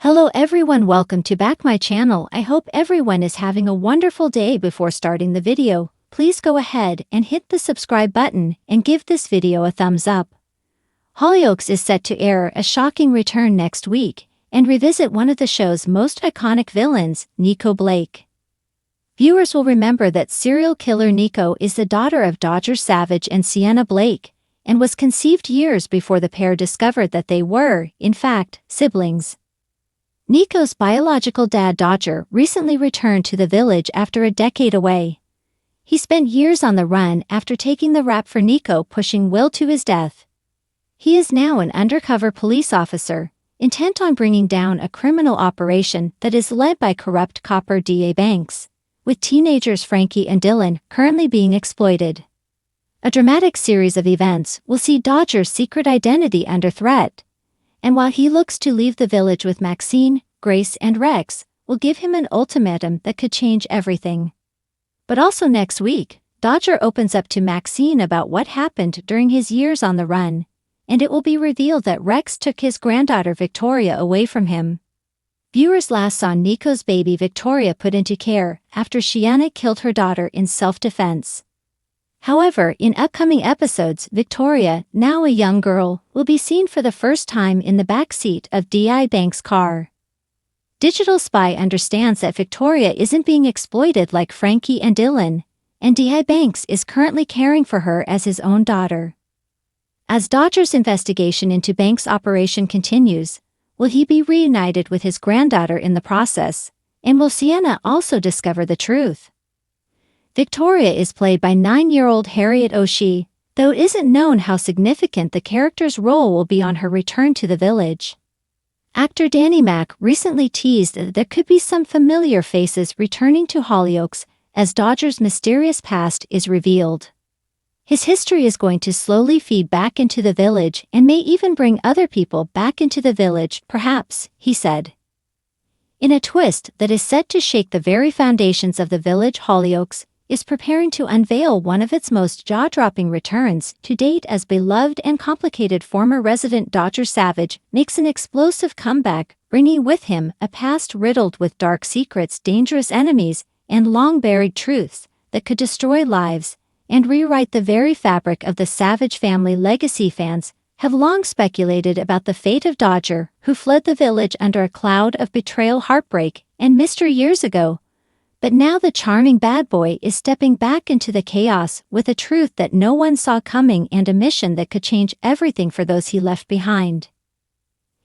Hello everyone, welcome to back my channel. I hope everyone is having a wonderful day. Before starting the video, please go ahead and hit the subscribe button and give this video a thumbs up. Hollyoaks is set to air a shocking return next week and revisit one of the show's most iconic villains, Nico Blake. Viewers will remember that serial killer Nico is the daughter of Dodger Savage and Sienna Blake, and was conceived years before the pair discovered that they were, in fact, siblings. Nico's biological dad Dodger recently returned to the village after a decade away. He spent years on the run after taking the rap for Nico pushing Will to his death. He is now an undercover police officer, intent on bringing down a criminal operation that is led by corrupt copper DA Banks, with teenagers Frankie and Dylan currently being exploited. A dramatic series of events will see Dodger's secret identity under threat, and while he looks to leave the village with Maxine, Grace and Rex, will give him an ultimatum that could change everything. But also next week, Dodger opens up to Maxine about what happened during his years on the run, and it will be revealed that Rex took his granddaughter Victoria away from him. Viewers last saw Nico's baby Victoria put into care after Sienna killed her daughter in self-defense. However, in upcoming episodes, Victoria, now a young girl, will be seen for the first time in the back seat of D.I. Banks' car. Digital Spy understands that Victoria isn't being exploited like Frankie and Dylan, and D.I. Banks is currently caring for her as his own daughter. As Dodger's investigation into Banks' operation continues, will he be reunited with his granddaughter in the process, and will Sienna also discover the truth? Victoria is played by 9-year-old Harriet O'Shea, though it isn't known how significant the character's role will be on her return to the village. Actor Danny Mac recently teased that there could be some familiar faces returning to Hollyoaks as Dodger's mysterious past is revealed. His history is going to slowly feed back into the village and may even bring other people back into the village, perhaps, he said. In a twist that is set to shake the very foundations of the village, Hollyoaks is preparing to unveil one of its most jaw-dropping returns to date as beloved and complicated former resident Dodger Savage makes an explosive comeback, bringing with him a past riddled with dark secrets, dangerous enemies, and long-buried truths that could destroy lives and rewrite the very fabric of the Savage family legacy. Fans have long speculated about the fate of Dodger, who fled the village under a cloud of betrayal, heartbreak, and mystery years ago. But now the charming bad boy is stepping back into the chaos with a truth that no one saw coming and a mission that could change everything for those he left behind.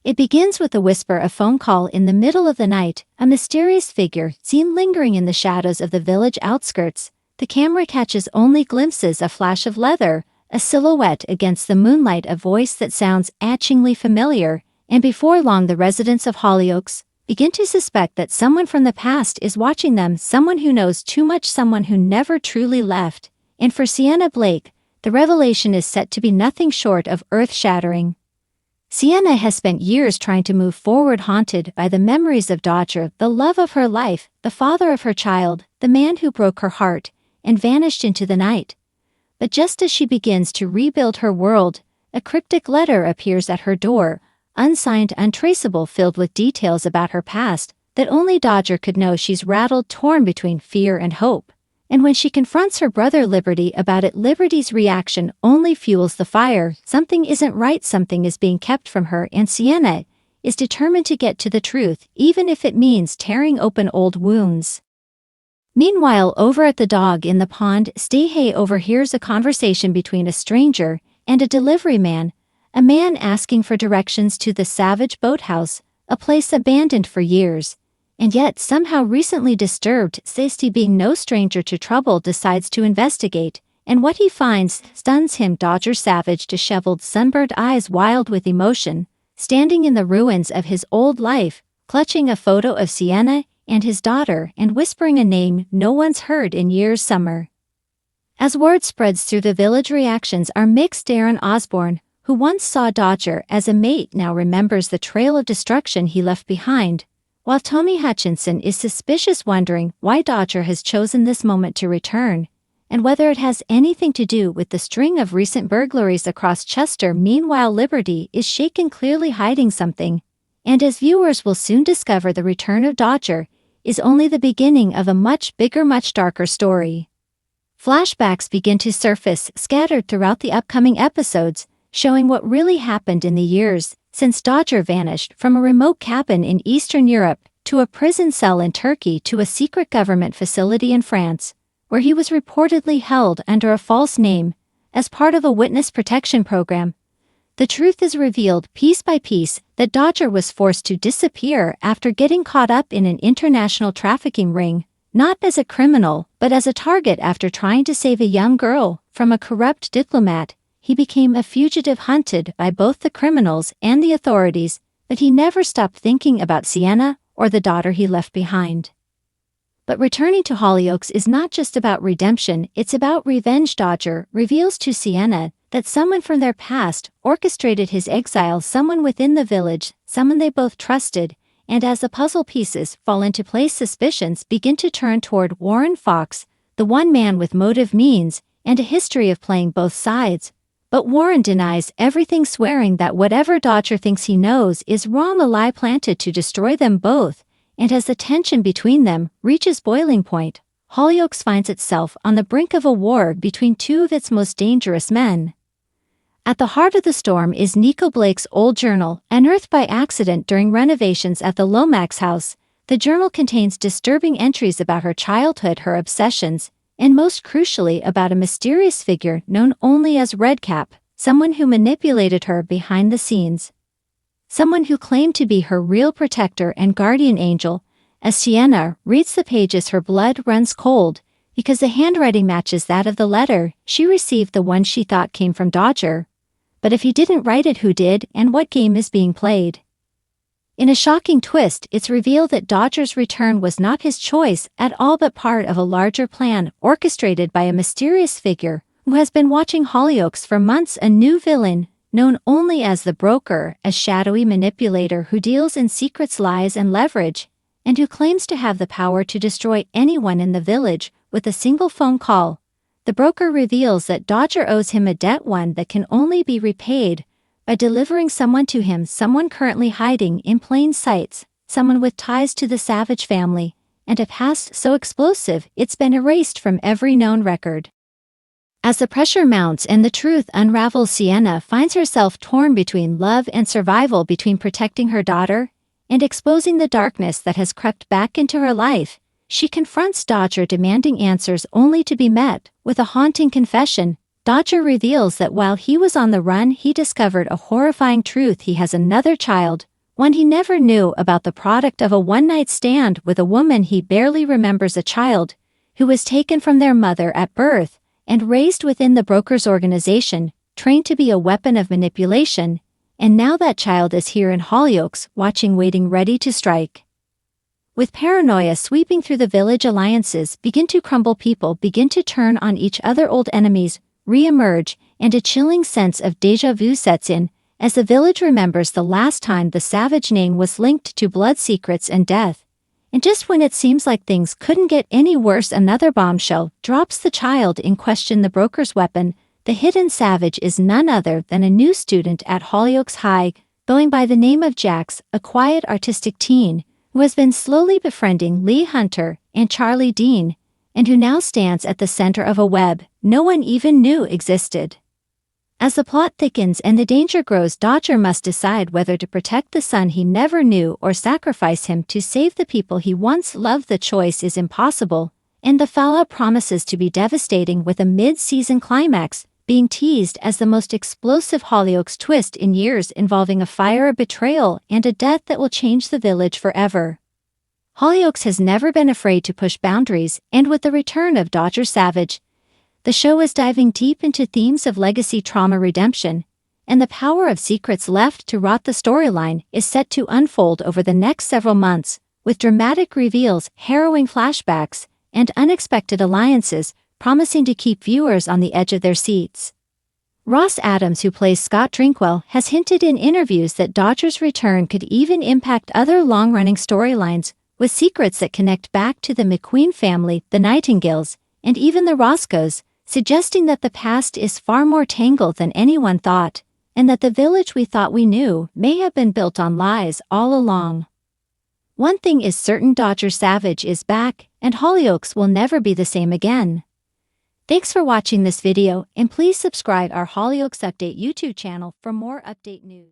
It begins with the whisper of a phone call in the middle of the night, a mysterious figure seen lingering in the shadows of the village outskirts. The camera catches only glimpses, a flash of leather, a silhouette against the moonlight, a voice that sounds achingly familiar, and before long the residents of Hollyoaks begin to suspect that someone from the past is watching them, someone who knows too much, someone who never truly left. And for Sienna Blake, the revelation is set to be nothing short of earth-shattering. Sienna has spent years trying to move forward, haunted by the memories of Dodger, the love of her life, the father of her child, the man who broke her heart and vanished into the night. But just as she begins to rebuild her world, a cryptic letter appears at her door, unsigned, untraceable, filled with details about her past that only Dodger could know. She's rattled, torn between fear and hope, and when she confronts her brother Liberty about it, Liberty's reaction only fuels the fire. Something isn't right, something is being kept from her, and Sienna is determined to get to the truth, even if it means tearing open old wounds. Meanwhile, over at the Dog in the Pond, Stay overhears a conversation between a stranger and a delivery man, a man asking for directions to the Savage Boathouse, a place abandoned for years, and yet somehow recently disturbed. Stay, being no stranger to trouble, decides to investigate, and what he finds stuns him. Dodger Savage, disheveled, sunburned eyes wild with emotion, standing in the ruins of his old life, clutching a photo of Sienna and his daughter and whispering a name no one's heard in years, Summer. As word spreads through the village, reactions are mixed. Darren Osborne, who once saw Dodger as a mate, now remembers the trail of destruction he left behind, while Tommy Hutchinson is suspicious, wondering why Dodger has chosen this moment to return, and whether it has anything to do with the string of recent burglaries across Chester. Meanwhile, Liberty is shaken, clearly hiding something, And as viewers will soon discover, the return of Dodger is only the beginning of a much bigger, much darker story. Flashbacks begin to surface, scattered throughout the upcoming episodes, showing what really happened in the years since Dodger vanished from a remote cabin in Eastern Europe to a prison cell in Turkey to a secret government facility in France, where he was reportedly held under a false name as part of a witness protection program. The truth is revealed piece by piece that Dodger was forced to disappear after getting caught up in an international trafficking ring, not as a criminal, but as a target. After trying to save a young girl from a corrupt diplomat, he became a fugitive hunted by both the criminals and the authorities, but he never stopped thinking about Sienna or the daughter he left behind. But returning to Hollyoaks is not just about redemption, it's about revenge. Dodger reveals to Sienna that someone from their past orchestrated his exile, someone within the village, someone they both trusted, and as the puzzle pieces fall into place, suspicions begin to turn toward Warren Fox, the one man with motive, means, and a history of playing both sides. But Warren denies everything, swearing that whatever Dodger thinks he knows is wrong, a lie planted to destroy them both. And as the tension between them reaches boiling point, Hollyoaks finds itself on the brink of a war between two of its most dangerous men. At the heart of the storm is Nico Blake's old journal, unearthed by accident during renovations at the Lomax house. The journal contains disturbing entries about her childhood, her obsessions, and most crucially about a mysterious figure known only as Redcap, someone who manipulated her behind the scenes. Someone who claimed to be her real protector and guardian angel. As Sienna reads the pages, her blood runs cold, because the handwriting matches that of the letter she received, the one she thought came from Dodger. But if he didn't write it, who did, and what game is being played? In a shocking twist, it's revealed that Dodger's return was not his choice at all, but part of a larger plan orchestrated by a mysterious figure who has been watching Hollyoaks for months, a new villain known only as the Broker, a shadowy manipulator who deals in secrets, lies, and leverage, and who claims to have the power to destroy anyone in the village with a single phone call. The Broker reveals that Dodger owes him a debt, one that can only be repaid by delivering someone to him, someone currently hiding in plain sight, someone with ties to the Savage family, and a past so explosive it's been erased from every known record. As the pressure mounts and the truth unravels, Sienna finds herself torn between love and survival, between protecting her daughter and exposing the darkness that has crept back into her life. She confronts Dodger, demanding answers, only to be met with a haunting confession. Dodger reveals that while he was on the run, he discovered a horrifying truth: he has another child, one he never knew about, the product of a one-night stand with a woman he barely remembers, a child who was taken from their mother at birth and raised within the Broker's organization, trained to be a weapon of manipulation. And now that child is here in Hollyoaks, watching, waiting, ready to strike. With paranoia sweeping through the village, alliances begin to crumble, people begin to turn on each other, old enemies re-emerge, and a chilling sense of déjà vu sets in as the village remembers the last time the Savage name was linked to blood, secrets, and death. And just when it seems like things couldn't get any worse, another bombshell drops: the child in question, the Broker's weapon. The hidden Savage is none other than a new student at Hollyoaks High, going by the name of Jax, a quiet, artistic teen who has been slowly befriending Lee Hunter and Charlie Dean, and who now stands at the center of a web no one even knew existed. As the plot thickens and the danger grows, Dodger must decide whether to protect the son he never knew or sacrifice him to save the people he once loved. The choice is impossible, and the fallout promises to be devastating, with a mid-season climax being teased as the most explosive Hollyoaks twist in years, involving a fire, a betrayal, and a death that will change the village forever. Hollyoaks has never been afraid to push boundaries, and with the return of Dodger Savage, the show is diving deep into themes of legacy, trauma, redemption, and the power of secrets left to rot. The storyline is set to unfold over the next several months, with dramatic reveals, harrowing flashbacks, and unexpected alliances, promising to keep viewers on the edge of their seats. Ross Adams, who plays Scott Drinkwell, has hinted in interviews that Dodger's return could even impact other long-running storylines, with secrets that connect back to the McQueen family, the Nightingales, and even the Roscoes, suggesting that the past is far more tangled than anyone thought. and that the village we thought we knew may have been built on lies all along. One thing is certain, Dodger Savage is back, and Hollyoaks will never be the same again. Thanks for watching this video, and please subscribe our Hollyoaks Update YouTube channel for more update news.